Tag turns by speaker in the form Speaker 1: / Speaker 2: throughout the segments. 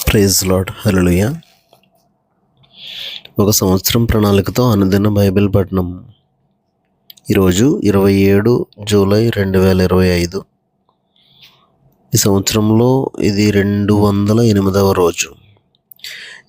Speaker 1: Praise lord. హల్లెలూయా. ఒక సంవత్సరం ప్రణాళికతో అనుదిన బైబిల్ పఠనం. ఈరోజు 27 జూలై 2025. ఈ సంవత్సరంలో ఇది 208వ రోజు.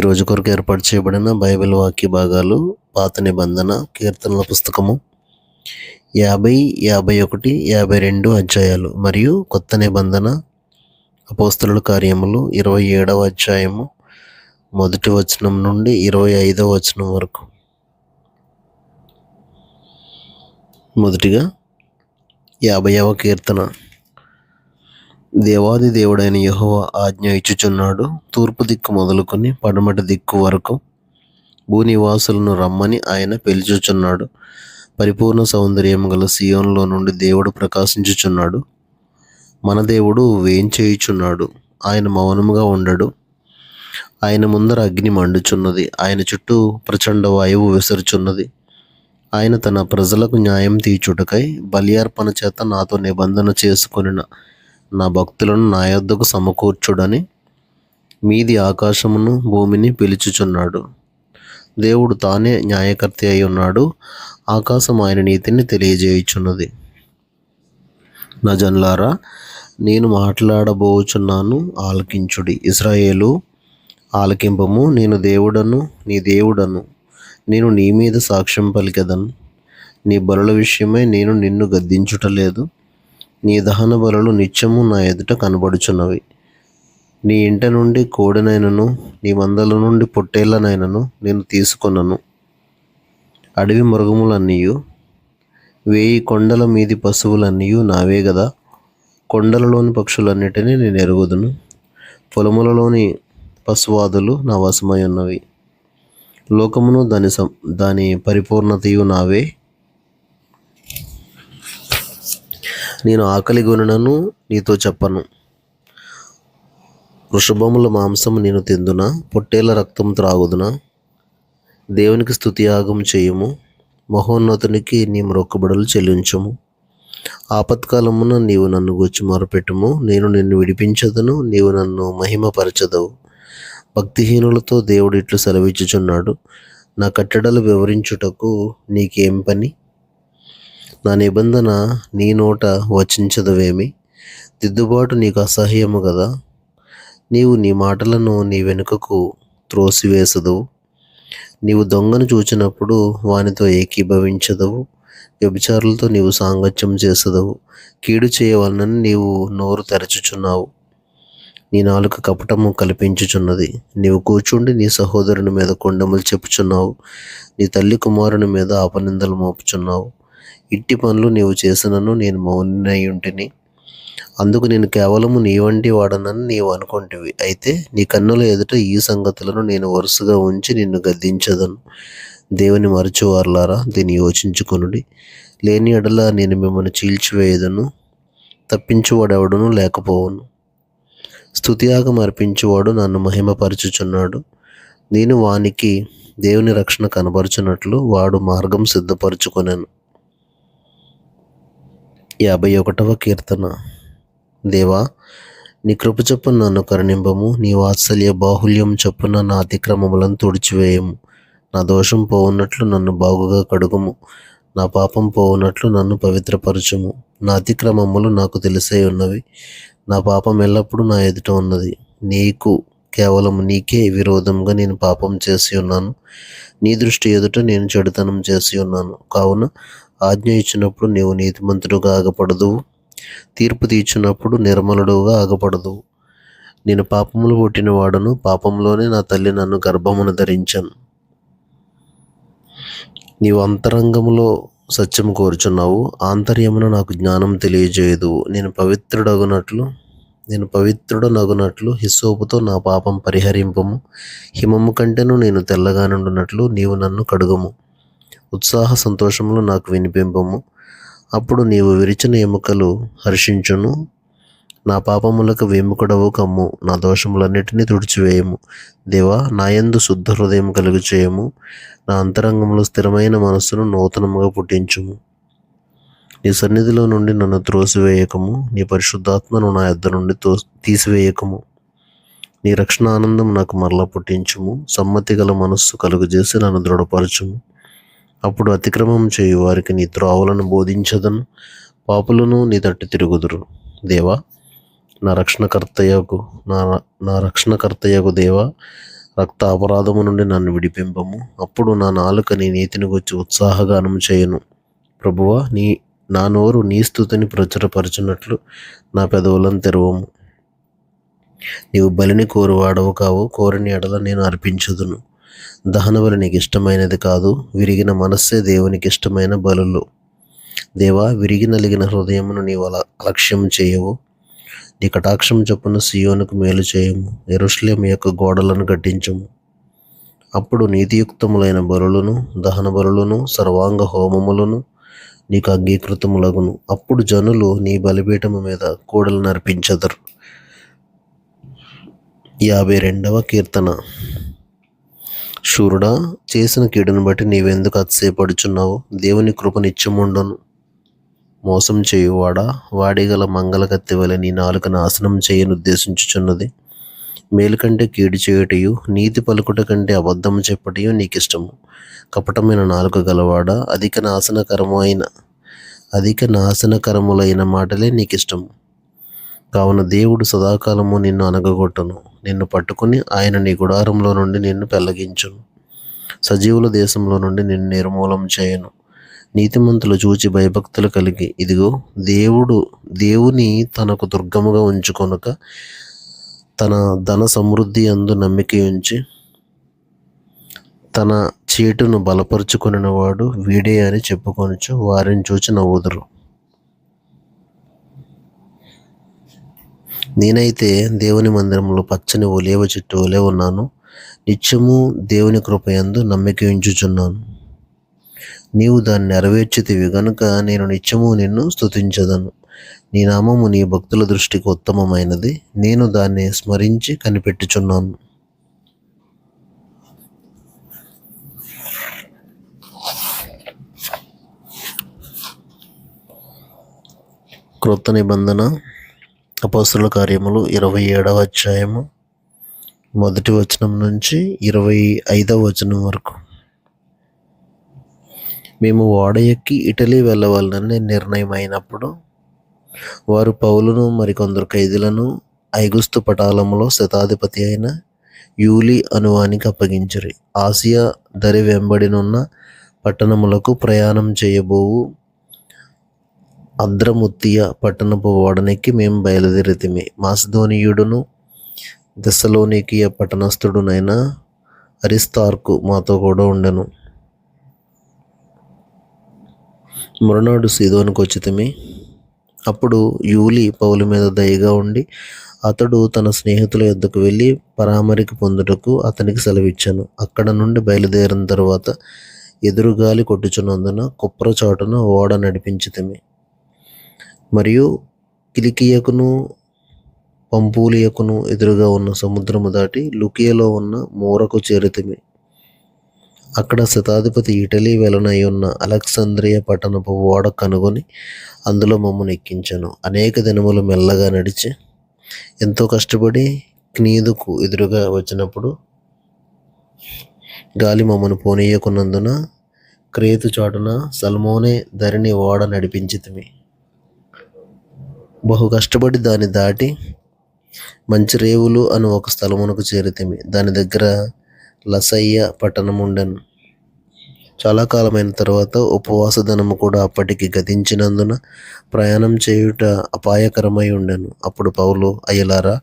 Speaker 1: ఈరోజు కొరకు ఏర్పాటు చేయబడిన బైబిల్ వాక్య భాగాలు పాత నిబంధన కీర్తనల పుస్తకము 50, 51, 52 అధ్యాయాలు మరియు కొత్త నిబంధన అపోస్తలుల కార్యములు 27వ అధ్యాయము 1వ వచనం నుండి 25వ వచనం వరకు. మొదటిగా 50వ కీర్తన. దేవాది దేవుడైన యెహోవా ఆజ్ఞ ఇచ్చుచున్నాడు, తూర్పు దిక్కు మొదలుకొని పడమటి దిక్కు వరకు భూనివాసులను రమ్మని ఆయన పిలుచుచున్నాడు. పరిపూర్ణ సౌందర్యం గల సియోనులో నుండి దేవుడు ప్రకాశించుచున్నాడు. మన దేవుడు వేంచేయుచున్నాడు, ఆయన మౌనముగా ఉండడు. ఆయన ముందర అగ్ని మండుచున్నది, ఆయన చుట్టూ ప్రచండ వాయువు విసరుచున్నది. ఆయన తన ప్రజలకు న్యాయం తీర్చుటకై బలియార్పణ చేత నాతో నిబంధన చేసుకొనిన నా భక్తులను నా యొద్దకు సమకూర్చుడని మీది ఆకాశమును భూమిని పిలుచుచున్నాడు. దేవుడు తానే న్యాయకర్త అయి ఉన్నాడు. ఆకాశం ఆయన నీతిని తెలియజేయుచున్నది. నా జనులారా, నేను మాట్లాడబోచున్నాను, ఆలకించుడి. ఇశ్రాయేలు, ఆలకింపము. నేను దేవుడను, నీ దేవుడను. నేను నీ మీద సాక్ష్యం పలికెదను. నీ బలుల విషయమై నేను నిన్ను గద్దించుటలేదు. నీ దహన బలులు నిత్యము నా ఎదుట కనబడుచున్నవి. నీ ఇంట నుండి కోడినైనను నీ మందల నుండి పొట్టేళ్లనైనను నేను తీసుకొనను. అడవి మృగములన్నీయు 1000 కొండల మీది పశువులన్నీయు నావే గదా. కొండలలోని పక్షులన్నిటినీ నేను ఎరుగుదును. పొలములలోని పశువాదులు నా వశమై ఉన్నవి. లోకమును దాని పరిపూర్ణతయు నావే. నేను ఆకలి గొనునను నీతో చెప్పను. వృషభముల మాంసము నేను తిందునా, పొట్టేళ్ల రక్తం త్రాగుదునా? దేవునికి స్తుతియాగం చేయుము, మహోన్నతునికి నీ మొక్కుబడులు చెల్లించుము. ఆపత్కాలమున నీవు నన్ను గూర్చి మొరపెట్టుము, నేను నిన్ను విడిపించదను, నీవు నన్ను మహిమపరచదవు. భక్తిహీనులతో దేవుడు ఇట్లు సెలవిచ్చుచున్నాడు, నా కట్టడలు వివరించుటకు నీకేం పని? నా నిబంధన నీ నోట వచించదవేమి? దిద్దుబాటు నీకు అసహ్యము కదా. నీవు నీ మాటలను నీ వెనుకకు త్రోసివేసదవు. నీవు దొంగను చూచినప్పుడు వానితో ఏకీభవించదవు. వ్యభిచారులతో నీవు సాంగత్యం చేసదవు. కీడు చేయవలనని నీవు నోరు తెరచుచున్నావు. నీ నాలుక కపటము కల్పించుచున్నది. నీవు కూర్చుండి నీ సహోదరుని మీద కొండములు చెప్పుచున్నావు. నీ తల్లి కుమారుని మీద అపనిందలు మోపుచున్నావు. ఇట్టి పనులు నీవు చేసినను నేను మౌనినయుంటిని. అందుకు నేను కేవలము నీ వంటి వాడనని నీవు అనుకొంటివి. అయితే నీ కన్నుల ఎదుట ఈ సంగతులను నేను వరుసగా ఉంచి నిన్ను గద్దించదను. దేవుని మరచువారులారా, దీన్ని యోచించుకొనుడి. లేని ఎడల నేను మిమ్మల్ని చీల్చివేయదను, తప్పించువాడెవడను లేకపోవును. స్తుతియాగం అర్పించువాడు నన్ను మహిమపరచుచున్నాడు. నేను వానికి దేవుని రక్షణ కనబరుచున్నట్లు వాడు మార్గం సిద్ధపరచుకొనెను. 51వ కీర్తన. దేవా, నీ కృప చొప్పున నన్ను కరుణింపము, నీ వాత్సల్య బాహుల్యం చొప్పున నా అతిక్రమములను తుడిచివేయము. నా దోషం పోవునట్లు నన్ను బాగుగా కడుగుము, నా పాపం పోవునట్లు నన్ను పవిత్రపరచుము. నా అతిక్రమములు నాకు తెలిసే ఉన్నవి, నా పాపం ఎల్లప్పుడూ నా ఎదుట ఉన్నది. కేవలం నీకే విరోధంగా నేను పాపం చేసి ఉన్నాను. నీ దృష్టి ఎదుట నేను చెడుతనం చేసి ఉన్నాను. కావున ఆజ్ఞ ఇచ్చినప్పుడు నీవు నీతిమంతుడుగా ఆగపడదువు, తీర్పు తీర్చినప్పుడు నిర్మలుడుగా ఆగపడదువు. నేను పాపములు పుట్టిన వాడను, పాపంలోనే నా తల్లి నన్ను గర్భమును ధరించాను. నీవు అంతరంగములో సత్యం కోరుచున్నావు, ఆంతర్యమున నాకు జ్ఞానం తెలియజేయదు. నేను పవిత్రుడనగునట్లు హిస్సోపుతో నా పాపం పరిహరింపము. హిమము కంటేను నేను తెల్లగా నుండునట్లు నీవు నన్ను కడుగుము. ఉత్సాహ సంతోషములు నాకు వినిపింపము. అప్పుడు నీవు విరిచిన ఎముకలు హర్షించును. నా పాపములకు విముఖుడవు కమ్ము, నా దోషములన్నిటినీ తుడిచివేయము. దేవా, నా యందు శుద్ధ హృదయం కలుగు చేయము, నా అంతరంగంలో స్థిరమైన మనస్సును నూతనముగా పుట్టించుము. నీ సన్నిధిలో నుండి నన్ను త్రోసివేయకము, నీ పరిశుద్ధాత్మను నా యొద్ద నుండి తీసివేయకము. నీ రక్షణ ఆనందం నాకు మరల పుట్టించుము. సమ్మతి గల మనస్సు కలుగజేసి నన్ను దృఢపరచుము. అప్పుడు అతిక్రమం చేయు వారికి నీ త్రోవలను బోధించదను, పాపులను నీ తట్టు తిరుగుదురు. దేవా, నా రక్షణకర్తయగు నా రక్షణకర్తయగు దేవా, రక్త అపరాధము నుండి నన్ను విడిపింపము. అప్పుడు నా నాలుక నీ నీతిని గురించి ఉత్సాహగానం చేయను. ప్రభువా, నా నోరు నీ స్తుతిని ప్రచురపరచున్నట్లు నా పెదవులను తెరవము. నీవు బలిని కోరువాడవు కావు, కోరిని ఎడల నేను అర్పించదును. దహన బలి నీకు ఇష్టమైనది కాదు, విరిగిన మనస్సే దేవునికి ఇష్టమైన బలులు. దేవా, విరిగి నలిగిన హృదయమును నీవు అలక్ష్యం చేయవు. నీ కటాక్షం చొప్పున సియోనుకు మేలు చేయము, యెరూషలేము యొక్క గోడలను కట్టించము. అప్పుడు నీతియుక్తములైన బలులను, దహన బలులను, సర్వాంగ హోమములను నీకు అంగీకృతములగును. అప్పుడు జనులు నీ బలిపీఠము మీద కూడలను అర్పించెదరు. 52వ కీర్తన. శూరుడా, చేసిన కీడును బట్టి నీవెందుకు అతిశయపడుచున్నావు? దేవుని కృప నిత్యముండును. మోసం చేయువాడా, వాడిగల మంగళ కత్తి వలె నీ నాలుక నాశనం చేయనుద్దేశించుచున్నది. మేలు కంటే కీడు చేయుటయు, నీతి పలుకుట కంటే అబద్ధము చెప్పటయు నీకిష్టము. కపటమైన నాలుక గలవాడా, అధిక నాశనకరములైన మాటలే నీకిష్టము. కావున దేవుడు సదాకాలము నిన్ను అనగగొట్టును, నిన్ను పట్టుకుని ఆయన నీ గుడారంలో నుండి నిన్ను పెళ్లగించును. సజీవుల దేశంలో నుండి నిన్ను నిర్మూలం చేయను. నీతిమంతులు చూచి భయభక్తులు కలిగి, ఇదిగో దేవుని తనకు దుర్గముగా ఉంచుకొనక తన ధన సమృద్ధి యందు నమ్మిక ఉంచి తన చేటును బలపరుచుకొనిన వాడు వీడే అని చెప్పుకొనుచు వారిని చూచి నవ్వుదురు. నేనైతే దేవుని మందిరంలో పచ్చని ఒలీవ చెట్టు వలె ఉన్నాను. నిత్యము దేవుని కృపయందు నమ్మిక ఉంచుచున్నాను. నీవు దాన్ని నెరవేర్చితివి గనుక నేను నిత్యము నిన్ను స్తుతించదను. నీ నామము నీ భక్తుల దృష్టికి ఉత్తమమైనది. నేను దాన్ని స్మరించి కనిపెట్టుచున్నాను. క్రొత్త నిబంధన. అపోస్తలుల కార్యములు 27వ అధ్యాయము 1వ వచనం నుంచి 25వ వచనం వరకు. మేము ఓడ ఎక్కి ఇటలీ వెళ్ళవాలని నిర్ణయం అయినప్పుడు వారు పౌలును మరికొందరు ఖైదీలను ఐగుస్తు పటాలములో శతాధిపతి అయిన యూలి అనువానికి అప్పగించిరి. ఆసియా దరి వెంబడినున్న పట్టణములకు ప్రయాణం చేయబోవు అద్రముత్తియ పట్టణపు ఓడనెక్కి మేము బయలుదేరితిమి. మాసిదోనియుడును థెస్సలోనికీయ పట్టణస్థుడునైన అరిస్తార్కు మాతో కూడా ఉండెను. మరునాడు సీదోనుకు వచ్చితిమి. అప్పుడు యూలి పౌలు మీద దయగా ఉండి అతడు తన స్నేహితుల యొద్దకు వెళ్ళి పరామరికి పొందుటకు అతనికి సెలవిచ్చాను. అక్కడ నుండి బయలుదేరిన తరువాత ఎదురుగాలి కొట్టుచున్నందున కుప్ర చాటున ఓడ నడిపించితిమి. మరియు కిలికియకును పంపూలియకును ఎదురుగా ఉన్న సముద్రము దాటి లుకియలో ఉన్న మూరకు చేరితిమి. అక్కడ శతాధిపతి ఇటలీ వెలనై ఉన్న అలెగ్జాంద్రియ పట్టణపు ఓడ కనుగొని అందులో మమ్మను ఎక్కించాను. అనేక దినములు మెల్లగా నడిచి ఎంతో కష్టపడి క్నీదుకు ఎదురుగా వచ్చినప్పుడు గాలి మమ్మను పోనీయకున్నందున క్రేతు చాటున సల్మోనే ధరిని ఓడ నడిపించితిమి. బహు కష్టపడి దాన్ని దాటి మంచిరేవులు అను ఒక స్థలమునకు చేరితిమి. దాని దగ్గర లసయ్య పట్టణం ఉండెను. చాలా కాలమైన తర్వాత ఉపవాస దినము కూడా అప్పటికి గతించినందున ప్రయాణం చేయుట అపాయకరమై ఉండెను. అప్పుడు పౌలు, అయ్యలారా,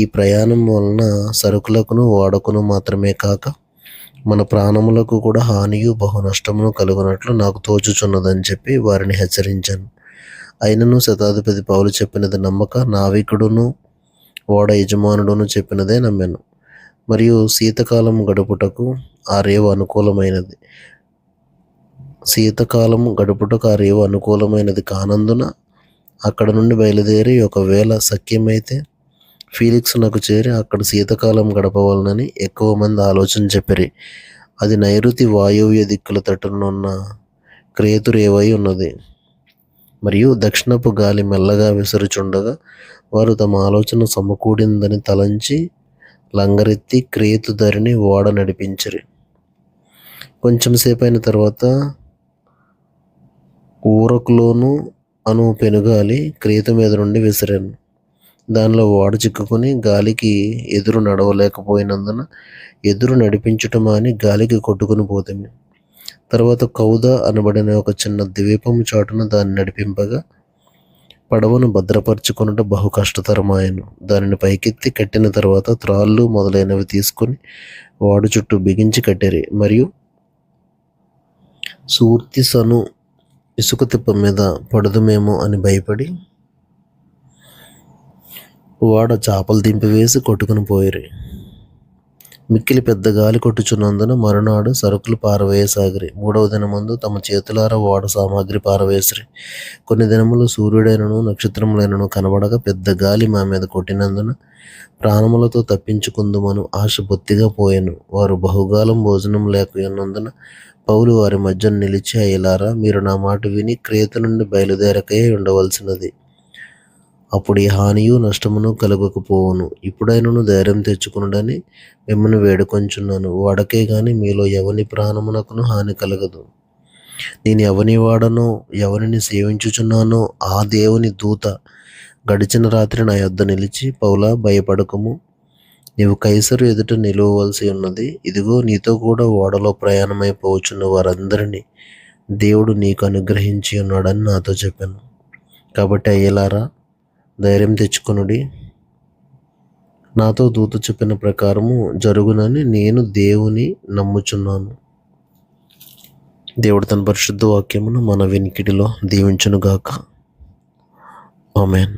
Speaker 1: ఈ ప్రయాణం వలన సరుకులకును ఓడకును మాత్రమే కాక మన ప్రాణములకు కూడా హానియు బహు నష్టమును కలుగునట్లు నాకు తోచుచున్నదని చెప్పి వారిని హెచ్చరించాను. అయినను శతాధిపతి పౌలు చెప్పినది నమ్మక నావికుడును ఓడ యజమానుడును చెప్పినదే నమ్మాను. మరియు శీతకాలం గడుపుటకు ఆ రేవు అనుకూలమైనది కానందున అక్కడ నుండి బయలుదేరి ఒకవేళ సఖ్యమైతే ఫీలిక్స్ నాకు చేరి అక్కడ శీతకాలం గడపవలనని ఎక్కువ మంది ఆలోచన చెప్పిరి. అది నైరుతి వాయువ్య దిక్కుల తట్టునున్న క్రేతు రేవై ఉన్నది. మరియు దక్షిణపు గాలి మెల్లగా విసురుచుండగా వారు తమ ఆలోచన సమకూడిందని తలంచి లంగరెత్తి క్రేతు ధరిని ఓడ నడిపించిరి. కొంచెం సేపు అయిన తర్వాత ఊరకులోను అను పెనుగాలి క్రేతు మీద నుండి విసిరాను. దానిలో ఓడ చిక్కుకొని గాలికి ఎదురు నడవలేకపోయినందున ఎదురు నడిపించుట మాని గాలికి కొట్టుకుని పోతుంది. తర్వాత కౌద అనబడిన ఒక చిన్న ద్వీపము చాటున దాన్ని నడిపింపగా పడవను భద్రపరచుకొనుట బహు కష్టతరమాయను. దానిని పైకెత్తి కట్టిన తర్వాత త్రాళ్ళు మొదలైనవి తీసుకొని ఓడ చుట్టూ బిగించి కట్టిరి. మరియు సూర్తిసను ఇసుక తిప్ప మీద పడుదుమేమో అని భయపడి ఓడ చాపలు దింపివేసి కొట్టుకుని పోయిరి. మిక్కిలి పెద్ద గాలి కొట్టుచున్నందున మరునాడు సరుకులు పారవేయసాగిరి. 3వ దినమందు తమ చేతులారా ఓడ సామాగ్రి పారవేసిరి. కొన్ని దినములు సూర్యుడైనను నక్షత్రములైనను కనబడక పెద్ద గాలి మా మీద కొట్టినందున ప్రాణములతో తప్పించుకుందుమను ఆశ బొత్తిగా పోయెను. వారు బహుకాలం భోజనం లేకున్నందున పౌలు వారి మధ్య నిలిచి, అయ్యలారా, మీరు నా మాట విని క్రేతు నుండి బయలుదేరకయే ఉండవలసినది. అప్పుడు ఈ హానియు నష్టమును కలుగకపోవును. ఇప్పుడైనను ధైర్యం తెచ్చుకునుడని మిమ్మల్ని వేడుకొంచున్నాను. ఓడకే గాని మీలో ఎవని ప్రాణమునకును హాని కలగదు. నేను ఎవని వాడనో ఎవరిని సేవించుచున్నానో ఆ దేవుని దూత గడిచిన రాత్రి నా యొద్ద నిలిచి, పౌలా, భయపడకము, నీవు కైసరు ఎదుట నిలువవలసి ఉన్నది. ఇదిగో, నీతో కూడా ఓడలో ప్రయాణమైపోవచ్చున్న వారందరినీ దేవుడు నీకు అనుగ్రహించి ఉన్నాడని నాతో చెప్పాను. కాబట్టి అయ్యలారా, ధైర్యం తెచ్చుకొనుడి. నాతో దూత చెప్పిన ప్రకారము జరుగునని నేను దేవుని నమ్ముచున్నాను. దేవుడు తన పరిశుద్ధ వాక్యమును మన వినికిడిలో దీవించునుగాక. ఆమేన్.